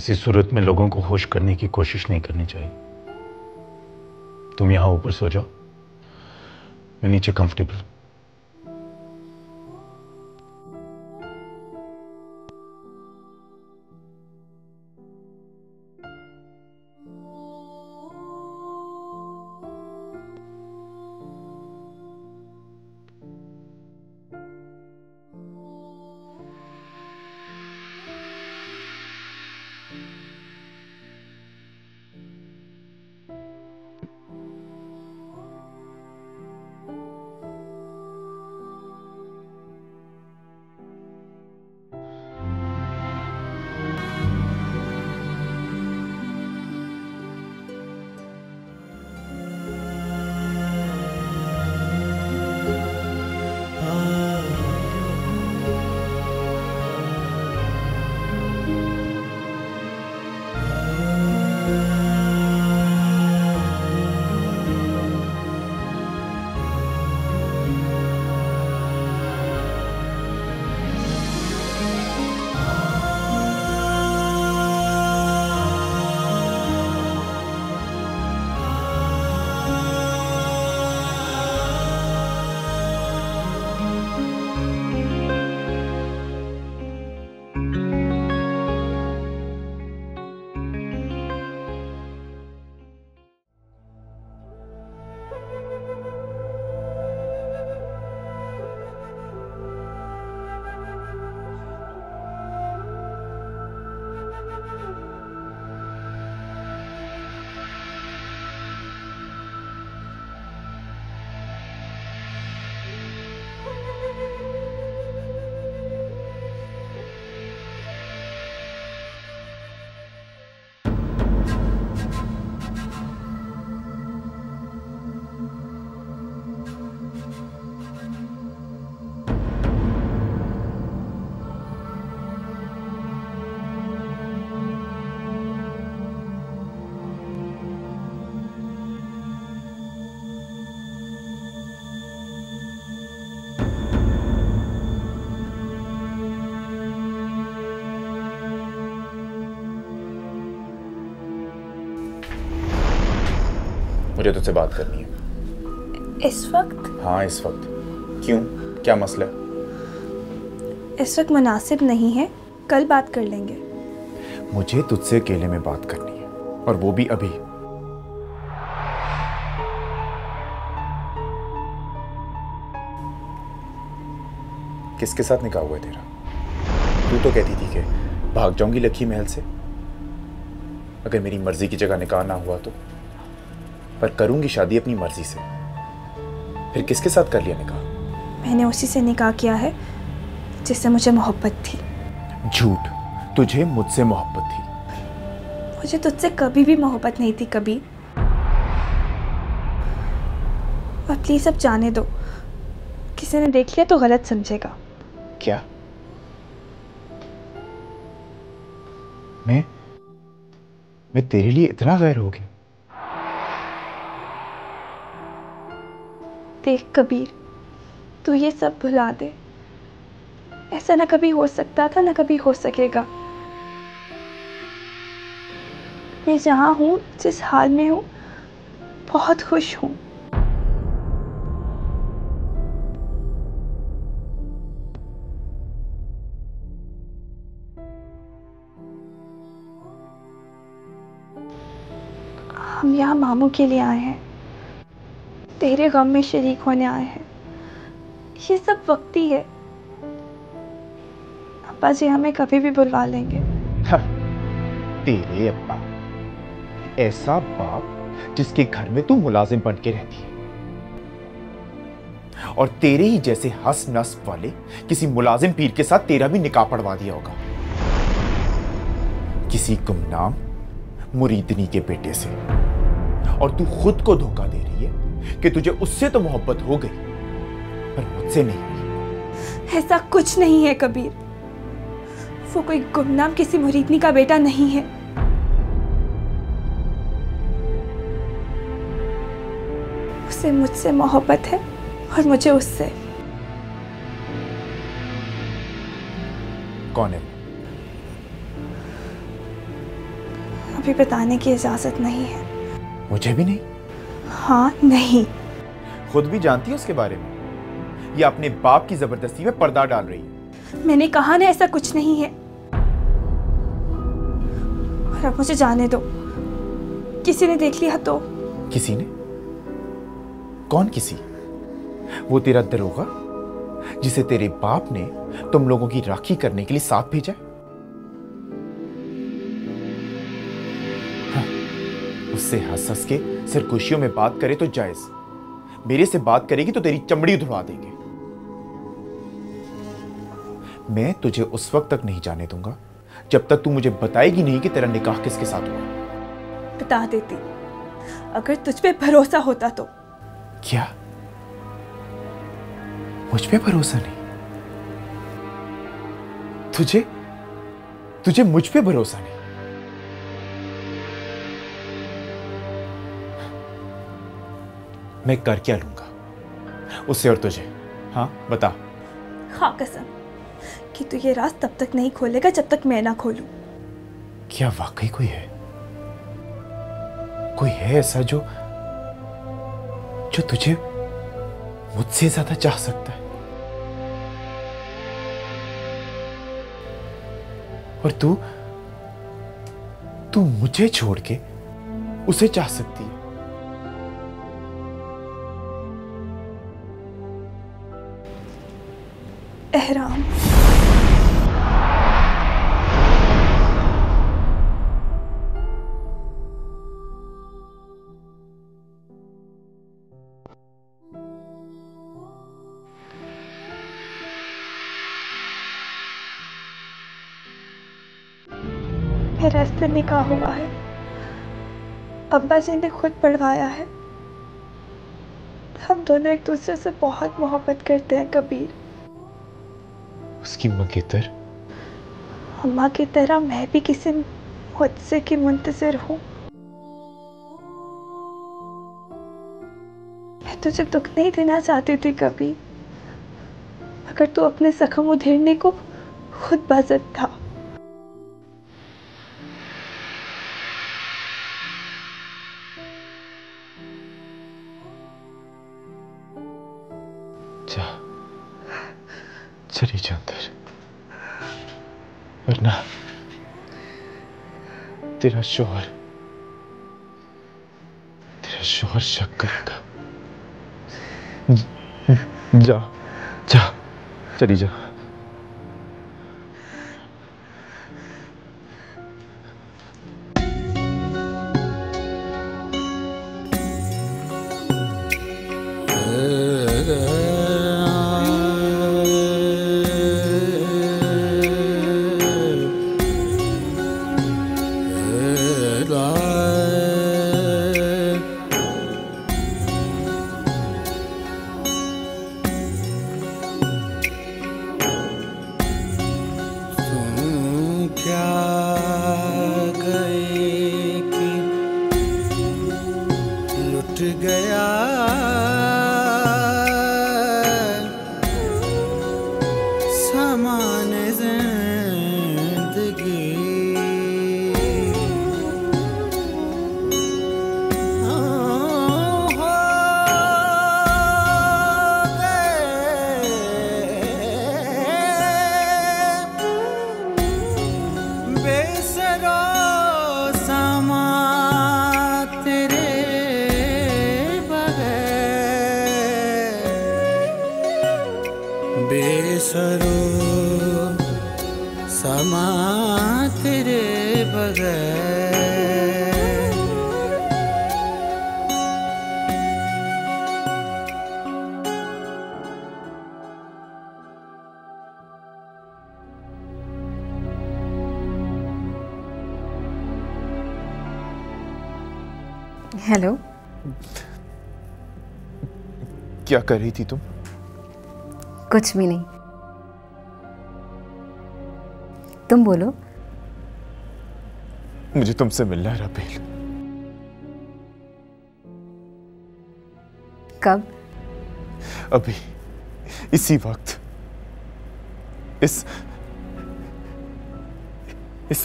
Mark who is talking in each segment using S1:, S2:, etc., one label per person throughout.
S1: ऐसी सूरत में लोगों को खुश करने की कोशिश नहीं करनी चाहिए। तुम यहां ऊपर सो जाओ, मैं नीचे कंफर्टेबल।
S2: मुझे तुझसे बात करनी है।
S3: इस वक्त?
S2: हाँ इस वक्त। क्यों, क्या मसला है?
S3: इस वक्त मुनासिब नहीं है, कल बात कर लेंगे।
S2: मुझे तुझसे अकेले में बात करनी है, और वो भी अभी। किसके साथ निकाह हुआ है तेरा? तू तो कहती थी कि भाग जाऊंगी लखी महल से अगर मेरी मर्जी की जगह निकाह ना हुआ तो, पर करूंगी शादी अपनी मर्जी से। फिर किसके साथ कर लिया निकाह?
S3: मैंने उसी से निकाह किया है जिससे मुझे मोहब्बत थी।
S2: झूठ, तुझे मुझसे मोहब्बत थी?
S3: मुझे तुझसे कभी भी मोहब्बत नहीं थी कबीर। और प्लीज अब जाने दो, किसी ने देख लिया तो गलत समझेगा।
S2: क्या?
S1: मैं तेरे लिए इतना गैर हो गया?
S3: देख कबीर, तू ये सब भुला दे। ऐसा ना कभी हो सकता था, ना कभी हो सकेगा। मैं जहाँ हूँ, जिस हाल में हूँ, बहुत खुश हूँ। हम यहाँ मामू के लिए आए हैं, तेरे गम में शरीक होने आए हैं। ये सब वक्ती है, अब्बा जी हमें कभी भी बुलवा लेंगे।
S2: तेरे अब्बा? ऐसा बाप जिसके घर में तू मुलाजिम बन के रहती है, और तेरे ही जैसे हंस नस्ब वाले किसी मुलाजिम पीर के साथ तेरा भी निकाह पढ़वा दिया होगा, किसी गुमनाम मुरीदनी के बेटे से। और तू खुद को धोखा दे रही है कि तुझे उससे तो मोहब्बत हो गई, पर मुझसे नहीं हुई।
S3: ऐसा कुछ नहीं है कबीर, वो कोई गुमनाम किसी मुरीदनी का बेटा नहीं है। उसे मुझसे मोहब्बत है और मुझे उससे।
S2: कौन है?
S3: अभी बताने की इजाजत नहीं है।
S2: मुझे भी नहीं।
S3: हाँ नहीं।
S2: खुद भी जानती है उसके बारे में। ये अपने बाप की जबरदस्ती में पर्दा डाल रही है।
S3: मैंने कहा ना ऐसा कुछ नहीं है। और अब मुझे जाने दो। किसी ने देख लिया तो?
S2: किसी ने? कौन किसी? वो तेरा दरोगा जिसे तेरे बाप ने तुम लोगों की राखी करने के लिए साथ भेजा? हाँ, उससे हंस हंस के सरगोशियों में बात करे तो जायज, मेरे से बात करेगी तो तेरी चमड़ी उधड़वा देंगे। मैं तुझे उस वक्त तक नहीं जाने दूंगा जब तक तू मुझे बताएगी नहीं कि तेरा निकाह किसके साथ हुआ।
S3: बता देती अगर तुझ पे भरोसा होता तो।
S2: क्या? मुझ पे भरोसा नहीं? तुझे मुझ पे भरोसा नहीं? मैं कर क्या लूंगा उससे और तुझे? हाँ बता।
S3: हाँ कसम कि तू ये राज तब तक नहीं खोलेगा जब तक मैं ना खोलूं।
S2: क्या वाकई कोई है? कोई है ऐसा जो तुझे मुझसे ज्यादा चाह सकता है? और तू मुझे छोड़ के उसे चाह सकती है?
S3: एहराम। मेरा इससे निकाह हुआ है। अब्बा जी ने खुद पढ़वाया है। हम दोनों एक दूसरे से बहुत मोहब्बत करते हैं कबीर।
S2: उसकी मंगेतर?
S3: अम्मा की तरह मैं भी किसी मुझसे की मुंतज़िर हूँ। मैं तुझे दुख नहीं देना चाहती थी कभी, मगर तू अपने जख्म उधेड़ने को खुद बाज़त था।
S2: चली जा अंदर, वरना तेरा शोहर शक करेगा। जा जा, चली जा।
S4: बेसरो समा तेरे बगैर।
S5: हेलो।
S2: क्या कर रही थी तुम?
S5: कुछ भी नहीं, तुम बोलो।
S2: मुझे तुमसे मिलना है राबेल।
S5: कब?
S2: अभी, इसी वक्त। इस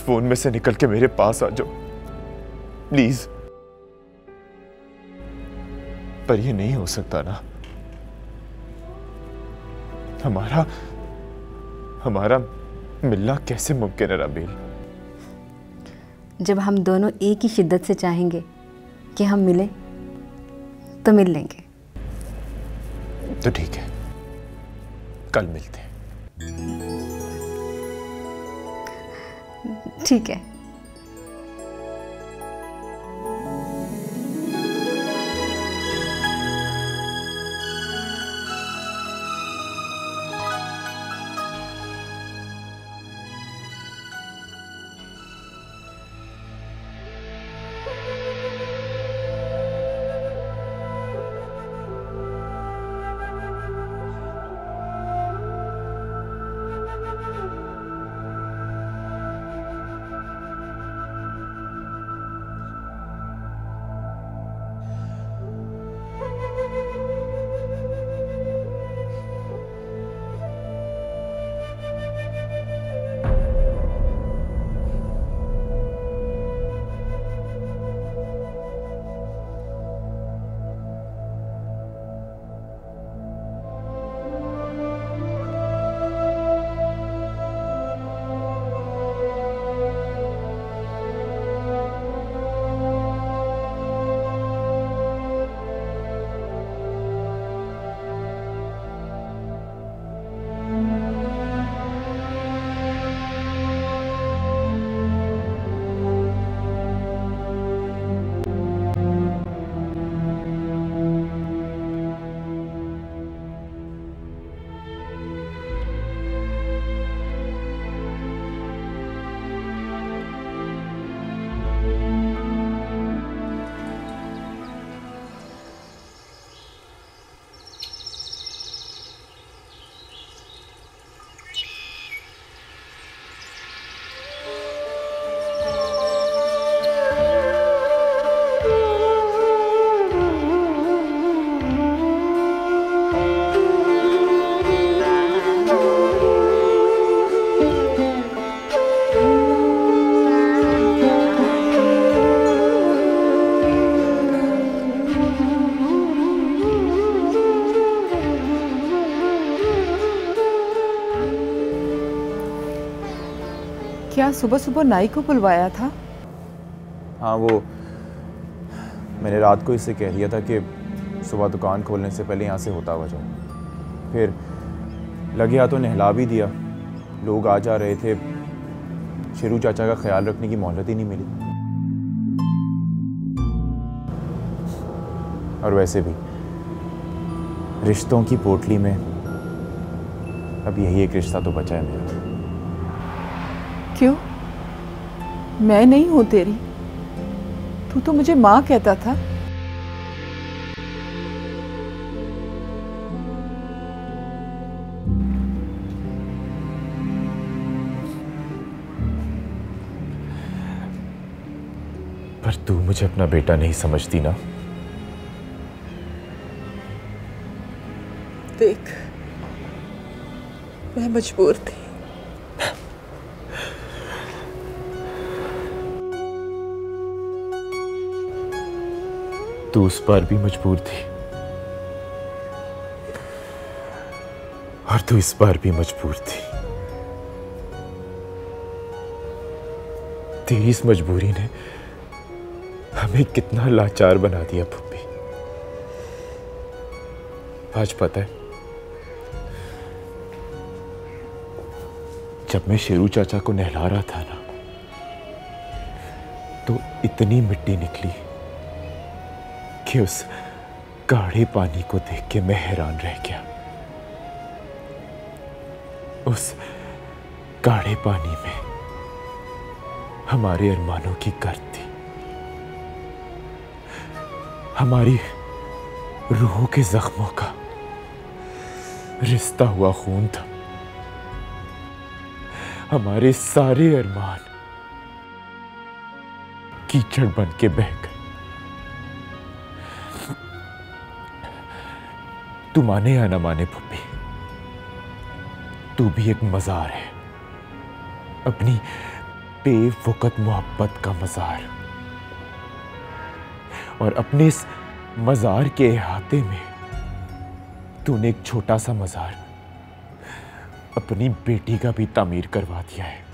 S2: फोन में से निकल के मेरे पास आ जाओ। प्लीज। पर ये नहीं हो सकता ना। हमारा मिलना कैसे मुमकिन है राबेल?
S5: जब हम दोनों एक ही शिद्दत से चाहेंगे कि हम मिलें तो मिल लेंगे।
S2: तो ठीक है, कल मिलते हैं।
S5: ठीक है।
S6: क्या सुबह सुबह नाई को बुलवाया था?
S2: हाँ, वो मैंने रात को इससे कह दिया था कि सुबह दुकान खोलने से पहले यहाँ से होता हुआ जाओ। फिर लगे हाथों नहला भी दिया। लोग आ जा रहे थे, शेरू चाचा का ख्याल रखने की मोहलत ही नहीं मिली। और वैसे भी रिश्तों की पोटली में अब यही एक रिश्ता तो बचा है मेरा।
S6: क्यों? मैं नहीं हूं तेरी? तू तो मुझे माँ कहता था।
S2: पर तू मुझे अपना बेटा नहीं समझती ना?
S6: देख, मैं मजबूर थी।
S2: तू उस बार भी मजबूर थी और तू इस बार भी मजबूर थी। तेरी इस मजबूरी ने हमें कितना लाचार बना दिया पुप्पी। आज पता है, जब मैं शेरू चाचा को नहला रहा था ना, तो इतनी मिट्टी निकली कि उस गाढ़े पानी को देख के मैं हैरान रह गया। उस गाढ़े पानी में हमारे अरमानों की गर्द थी, हमारी रूहों के जख्मों का रिश्ता हुआ खून था। हमारे सारे अरमान कीचड़ बन के बह गए। तू माने या ना माने पुप्पी, तू भी एक मजार है, अपनी बेवकत मोहब्बत का मजार। और अपने इस मजार के अहाते में तूने एक छोटा सा मजार अपनी बेटी का भी तामीर करवा दिया है।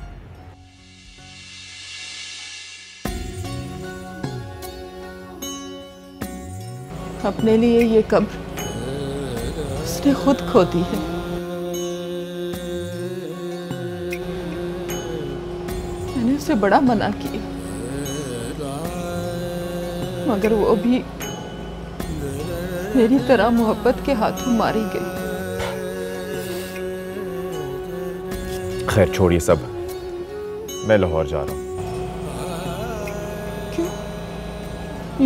S6: अपने लिए ये कब्र उसने खुद खोदी है। मैंने उसे बड़ा मना किया, मगर वो भी मेरी तरह मोहब्बत के हाथों मारी गई।
S2: खैर छोड़िए सब, मैं लाहौर जा रहा हूं।
S6: क्यों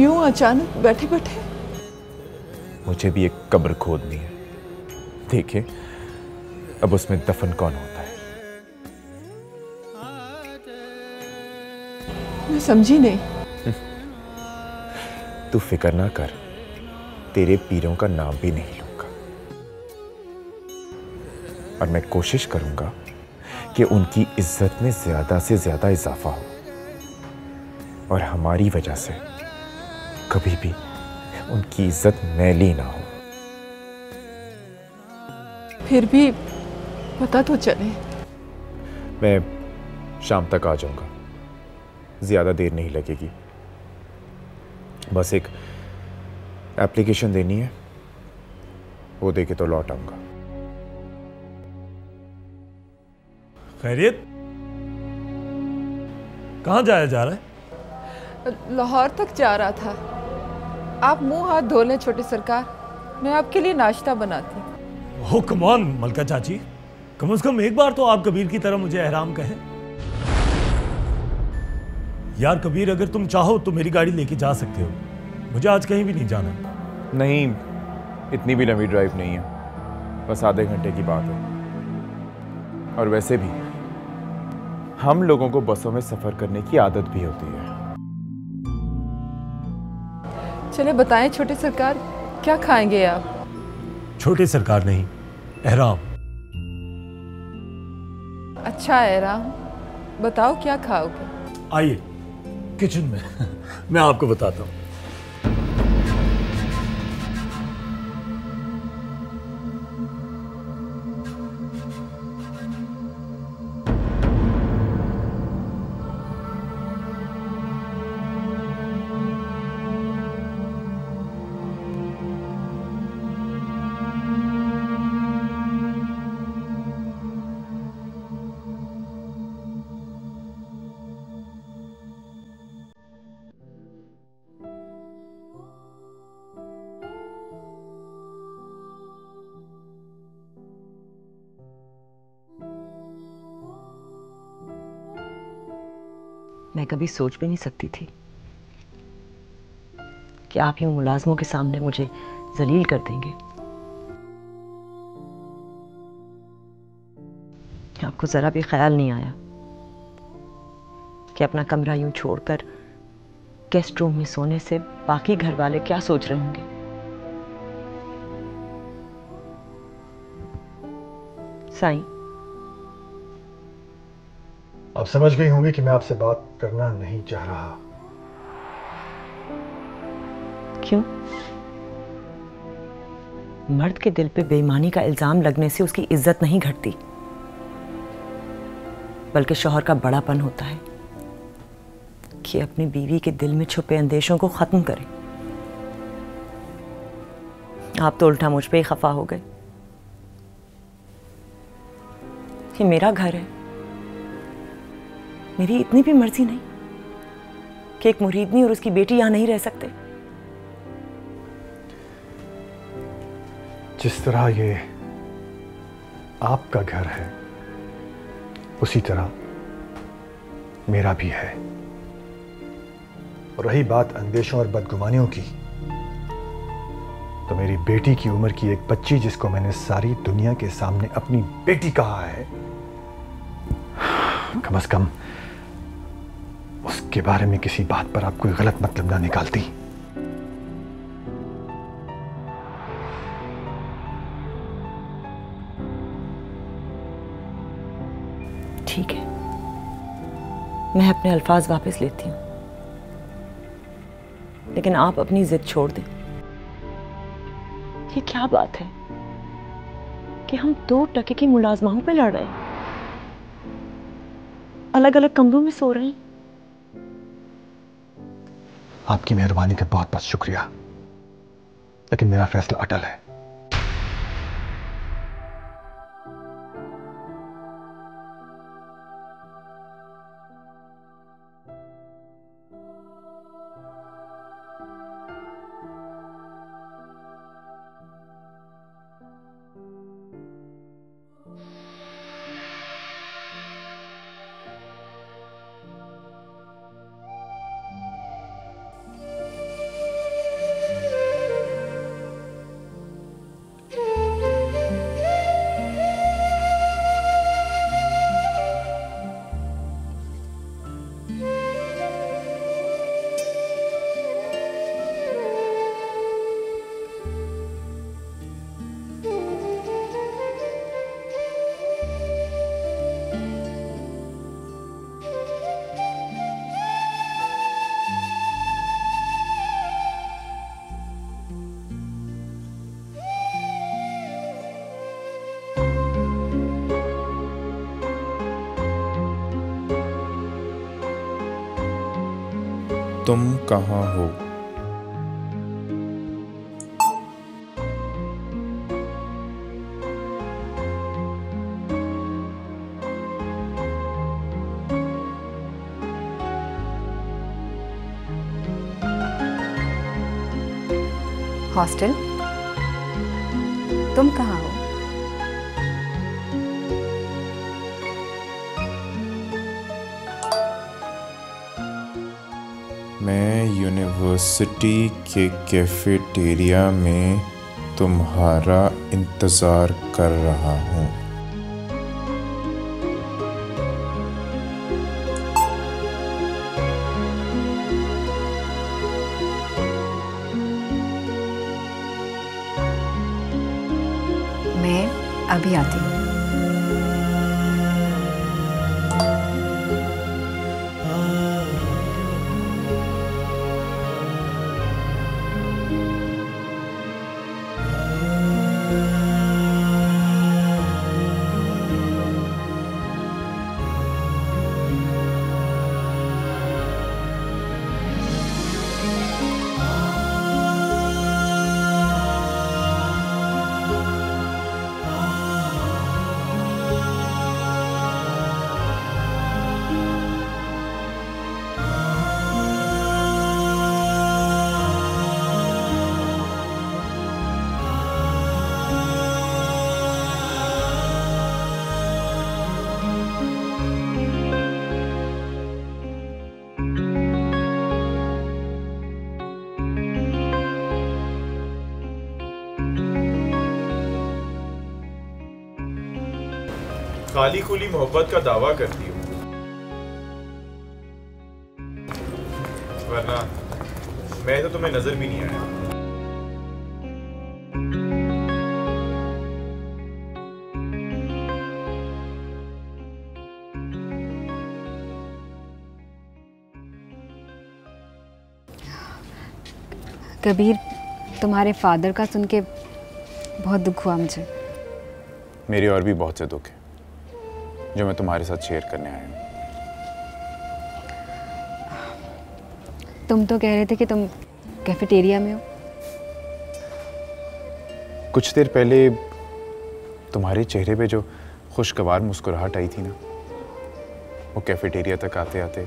S6: यूं अचानक बैठे बैठे?
S2: मुझे भी एक कब्र खोदनी है। देखे अब उसमें दफन कौन होता है।
S6: मैं समझी नहीं।
S2: तू फिक्र ना कर, तेरे पीरों का नाम भी नहीं लूंगा और मैं कोशिश करूंगा कि उनकी इज्जत में ज्यादा से ज्यादा इजाफा हो और हमारी वजह से कभी भी उनकी इज्जत मैली ना हो।
S6: फिर भी पता तो चले।
S2: मैं शाम तक आ जाऊंगा, ज्यादा देर नहीं लगेगी। बस एक एप्लीकेशन देनी है, वो दे के तो लौट आऊंगा।
S7: खैरियत, कहाँ जाया जा रहा है?
S6: लाहौर तक जा रहा था। आप मुंह हाथ धो लें छोटे सरकार, मैं आपके लिए नाश्ता बनाती।
S7: हो कम ऑन मलका चाची, कम से कम एक बार तो आप कबीर की तरह मुझे एहराम कहें। यार कबीर, अगर तुम चाहो तो मेरी गाड़ी लेके जा सकते हो, मुझे आज कहीं भी नहीं जाना।
S2: नहीं, इतनी भी लंबी ड्राइव नहीं है, बस आधे घंटे की बात है। और वैसे भी हम लोगों को बसों में सफर करने की आदत भी होती है।
S6: चले बताएं छोटे सरकार, क्या खाएंगे आप?
S7: छोटे सरकार नहीं, एहराम।
S6: अच्छा एहराम, बताओ क्या खाओगे?
S7: आइए किचन में मैं आपको बताता हूँ।
S8: मैं कभी सोच भी नहीं सकती थी कि आप यूं मुलाजमों के सामने मुझे जलील कर देंगे। आपको जरा भी ख्याल नहीं आया कि अपना कमरा यूं छोड़कर गेस्ट रूम में सोने से बाकी घर वाले क्या सोच रहे होंगे। साईं,
S9: आप समझ गई होंगी कि मैं आपसे बात करना नहीं चाह रहा।
S8: क्यों? मर्द के दिल पे बेईमानी का इल्जाम लगने से उसकी इज्जत नहीं घटती, बल्कि शौहर का बड़ापन होता है कि अपनी बीवी के दिल में छुपे अंदेशों को खत्म करे। आप तो उल्टा मुझ पे ही खफा हो गए। ये मेरा घर है, मेरी इतनी भी मर्जी नहीं कि एक मुरीदनी और उसकी बेटी यहां नहीं रह सकते।
S9: जिस तरह ये आपका घर है, उसी तरह मेरा भी है। और रही बात अंदेशों और बदगुमानियों की, तो मेरी बेटी की उम्र की एक बच्ची जिसको मैंने सारी दुनिया के सामने अपनी बेटी कहा है, कम से कम उसके बारे में किसी बात पर आप कोई गलत मतलब ना निकालती।
S8: ठीक है, मैं अपने अल्फाज वापस लेती हूं, लेकिन आप अपनी जिद छोड़ दें। ये क्या बात है कि हम 2 टके की मुलाजमाओं पे लड़ रहे हैं, अलग अलग कमरों में सो रहे हैं।
S9: आपकी मेहरबानी का बहुत बहुत शुक्रिया, लेकिन मेरा फैसला अटल है।
S2: तुम कहाँ हो?
S5: हॉस्टल। तुम कहाँ हो?
S2: मैं यूनिवर्सिटी के कैफेटेरिया में तुम्हारा इंतज़ार कर रहा हूँ।
S5: मैं अभी आती हूँ।
S2: खाली खुली मोहब्बत का दावा करती हूँ, वरना मैं तो तुम्हें नजर भी नहीं आया।
S5: कबीर, तुम्हारे फादर का सुन के बहुत दुख हुआ मुझे।
S2: मेरे और भी बहुत से दुख है जो मैं तुम्हारे साथ शेयर करने आया हूँ।
S5: तुम तो कह रहे थे कि तुम कैफेटेरिया में हो।
S2: कुछ देर पहले तुम्हारे चेहरे पे जो खुशगवार मुस्कुराहट आई थी ना, वो कैफेटेरिया तक आते आते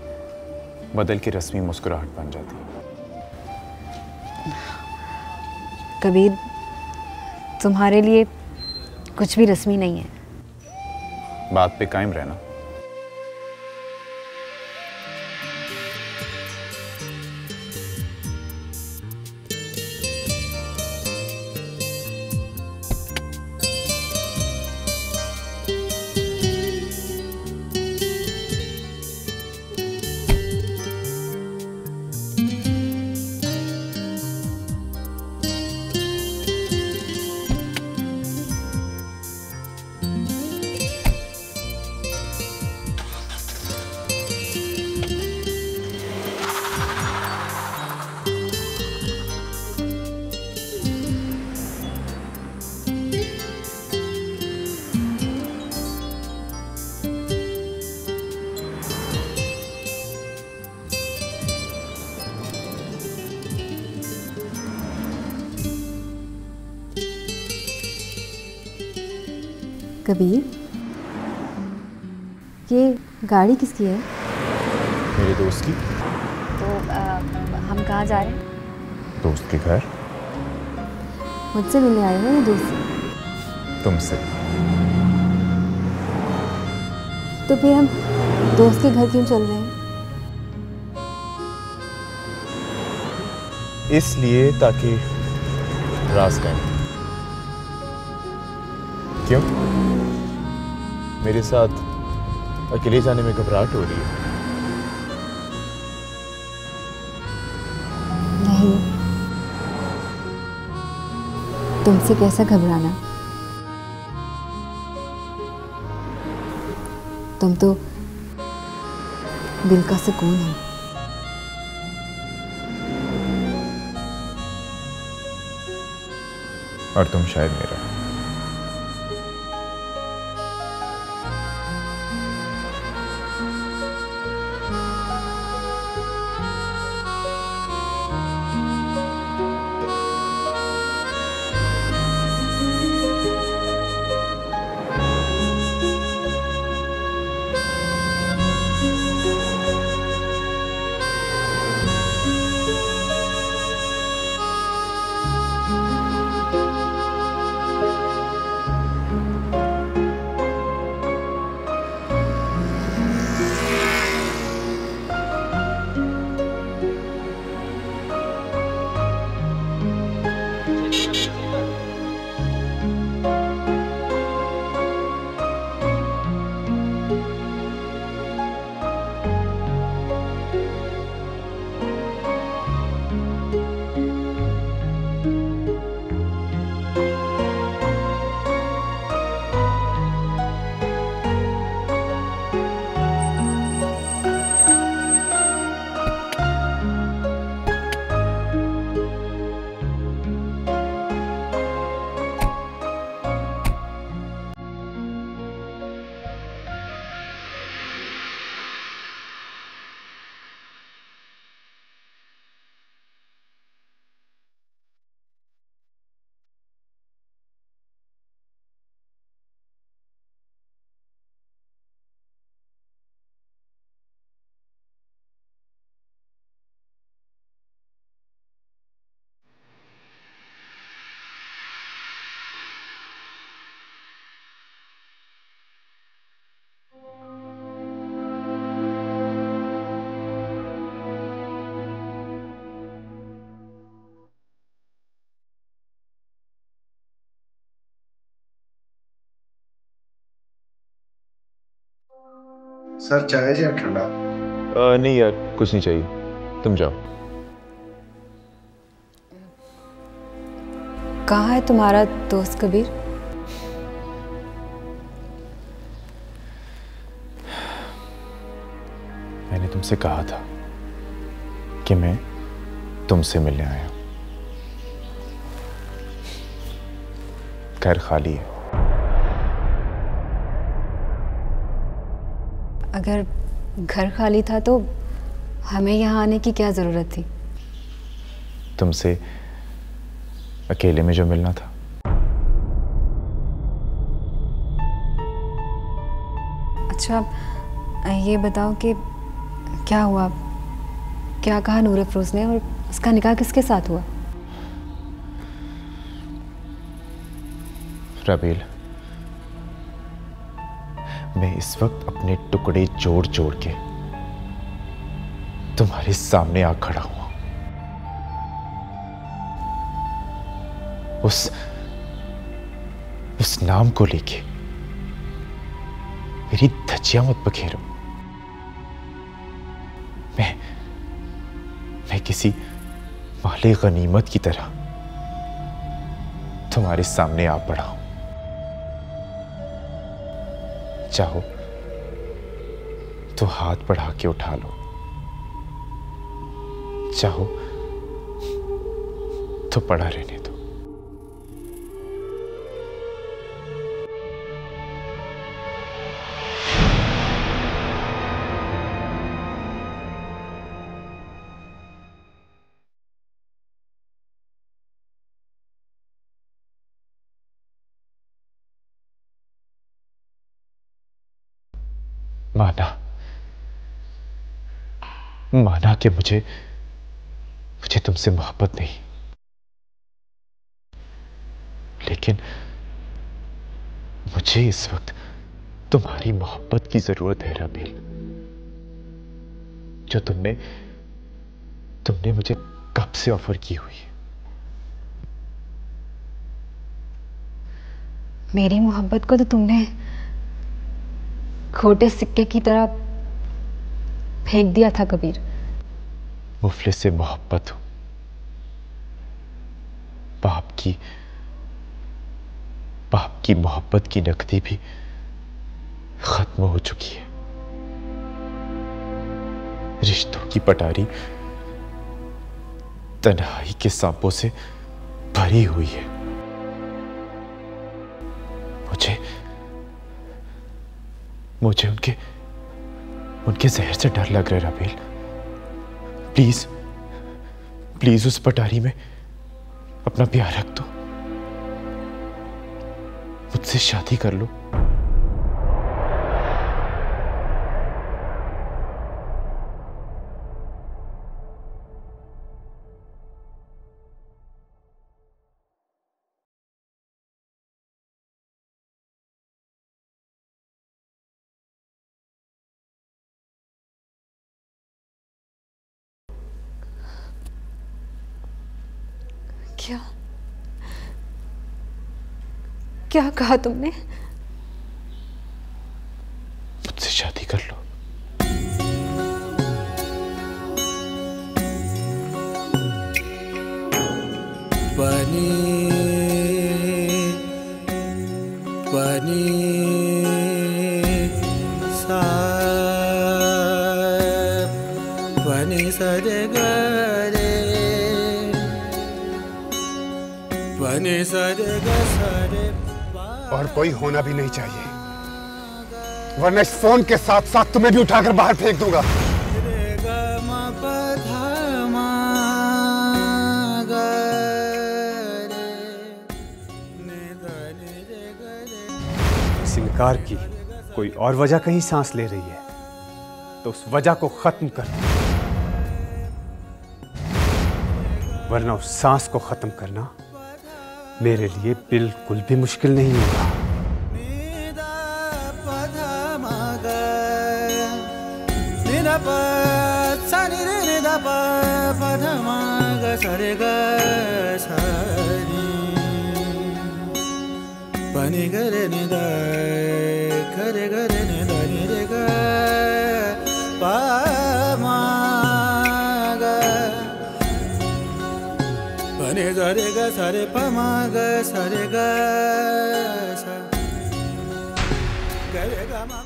S2: बदल के रस्मी मुस्कुराहट बन जाती।
S5: कबीर, तुम्हारे लिए कुछ भी रस्मी नहीं है।
S2: बात पे कायम रहना।
S5: कबीर, ये गाड़ी किसकी है?
S2: मेरे दोस्त की।
S5: तो हम कहाँ जा रहे हैं?
S2: दोस्त के घर।
S5: मुझसे मिलने आए हो या दोस्त से?
S2: तुमसे।
S5: तो फिर हम दोस्त के घर क्यों चल रहे हैं?
S2: इसलिए ताकि राज का क्यों मेरे साथ अकेले जाने में घबराहट हो रही है?
S5: नहीं, तुमसे कैसा घबराना, तुम तो दिल का सुकून है।
S2: और तुम शायद मेरा।
S10: सर चाय या ठंडा?
S2: नहीं यार, कुछ नहीं चाहिए, तुम जाओ।
S5: कहाँ है तुम्हारा दोस्त कबीर?
S2: मैंने तुमसे कहा था कि मैं तुमसे मिलने आया हूं। घर खाली है।
S5: अगर घर खाली था तो हमें यहाँ आने की क्या ज़रूरत थी?
S2: तुमसे अकेले में जो मिलना था।
S5: अच्छा, ये बताओ कि क्या हुआ, क्या कहा नूर अफरोज ने, और उसका निकाह किसके साथ हुआ?
S2: रबील, मैं इस वक्त अपने टुकड़े जोड़ जोड़ के तुम्हारे सामने आ खड़ा हुआ। उस नाम को लेके मेरी धज्जियां मत बखेरो। मैं किसी माले गनीमत की तरह तुम्हारे सामने आ पड़ा हूं। चाहो तो हाथ बढ़ा के उठा लो, चाहो तो पड़ा रहने दो। माना कि मुझे तुमसे मोहब्बत नहीं, लेकिन मुझे इस वक्त तुम्हारी मोहब्बत की जरूरत है राबेल, जो तुमने मुझे कब से ऑफर की हुई है।
S5: मेरी मोहब्बत को तो तुमने खोटे सिक्के की तरह फेंक दिया था कबीर।
S2: मुफलिस से मोहब्बत हो, बाप की मोहब्बत की नकदी भी खत्म हो चुकी है। रिश्तों की पटारी तन्हाई के सांपों से भरी हुई है। मुझे उनके जहर से डर लग रहा है राबेल। प्लीज उस पटारी में अपना प्यार रख दो, मुझसे शादी कर लो।
S5: क्या कहा तुमने?
S2: मुझसे शादी कर लो।
S4: पानी सा पानी सरे गरे पानी सरे गरे।
S11: और कोई होना भी नहीं चाहिए, वरना इस फोन के साथ साथ तुम्हें भी उठाकर बाहर फेंक दूंगा। इस इनकार की कोई और वजह कहीं सांस ले रही है तो उस वजह को खत्म कर, वरना उस सांस को खत्म करना मेरे लिए बिल्कुल भी मुश्किल नहीं होगा।
S4: पानी गरे निदा करे गरे निदा निरे गा पा मा गा पानी गरे गा सारे पा मा गा सारे गा सा गरे गा मा।